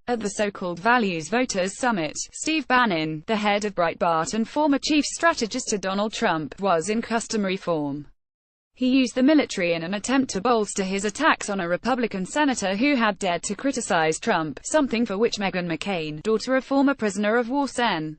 At the so-called Values Voters Summit, Steve Bannon, the head of Breitbart and former chief strategist to Donald Trump, was in customary form. He used the military in an attempt to bolster his attacks on a Republican senator who had dared to criticize Trump, something for which Meghan McCain, daughter of former prisoner of war Sen.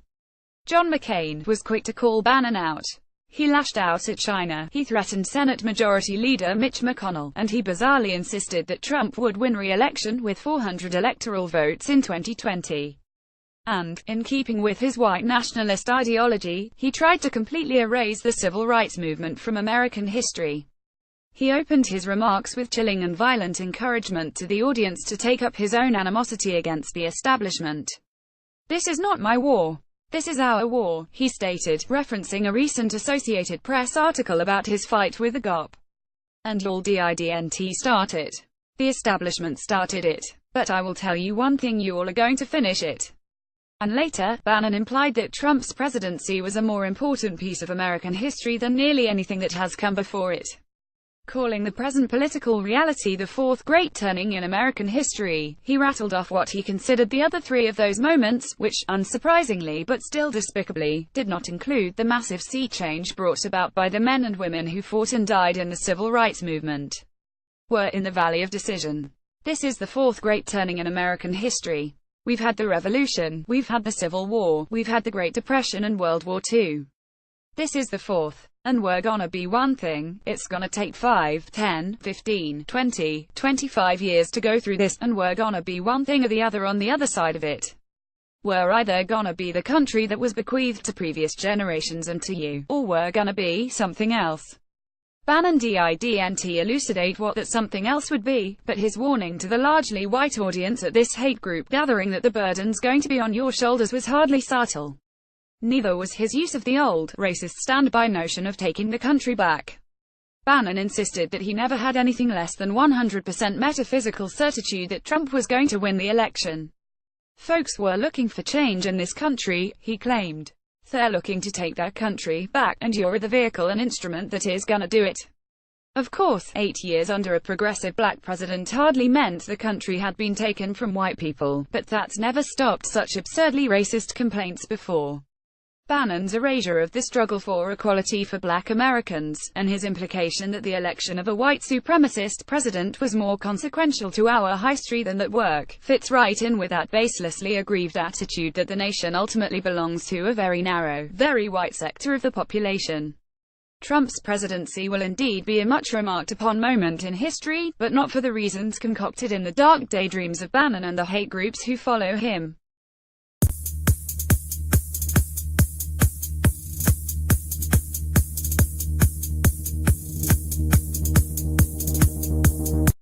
John McCain, was quick to call Bannon out. He lashed out at China, he threatened Senate Majority Leader Mitch McConnell, and he bizarrely insisted that Trump would win re-election with 400 electoral votes in 2020. And, in keeping with his white nationalist ideology, he tried to completely erase the civil rights movement from American history. He opened his remarks with chilling and violent encouragement to the audience to take up his own animosity against the establishment. "This is not my war. This is our war," he stated, referencing a recent Associated Press article about his fight with the GOP. "And all didn't start it. The establishment started it. But I will tell you one thing, you all are going to finish it." And later, Bannon implied that Trump's presidency was a more important piece of American history than nearly anything that has come before it. Calling the present political reality the fourth great turning in American history, he rattled off what he considered the other three of those moments, which, unsurprisingly but still despicably, did not include the massive sea change brought about by the men and women who fought and died in the civil rights movement. Were in the Valley of Decision. This is the fourth great turning in American history. We've had the Revolution, we've had the Civil War, we've had the Great Depression and World War II. This is the fourth. And we're gonna be one thing. It's gonna take 5, 10, 15, 20, 25 years to go through this, and we're gonna be one thing or the other on the other side of it. We're either gonna be the country that was bequeathed to previous generations and to you, or we're gonna be something else. Bannon didn't elucidate what that something else would be, but his warning to the largely white audience at this hate group gathering that the burden's going to be on your shoulders was hardly subtle. Neither was his use of the old, racist standby notion of taking the country back. Bannon insisted that he never had anything less than 100% metaphysical certitude that Trump was going to win the election. Folks were looking for change in this country, he claimed. They're looking to take their country back, and you're the vehicle and instrument that is gonna do it. Of course, 8 years under a progressive black president hardly meant the country had been taken from white people, but that's never stopped such absurdly racist complaints before. Bannon's erasure of the struggle for equality for black Americans, and his implication that the election of a white supremacist president was more consequential to our history than that work, fits right in with that baselessly aggrieved attitude that the nation ultimately belongs to a very narrow, very white sector of the population. Trump's presidency will indeed be a much remarked upon moment in history, but not for the reasons concocted in the dark daydreams of Bannon and the hate groups who follow him.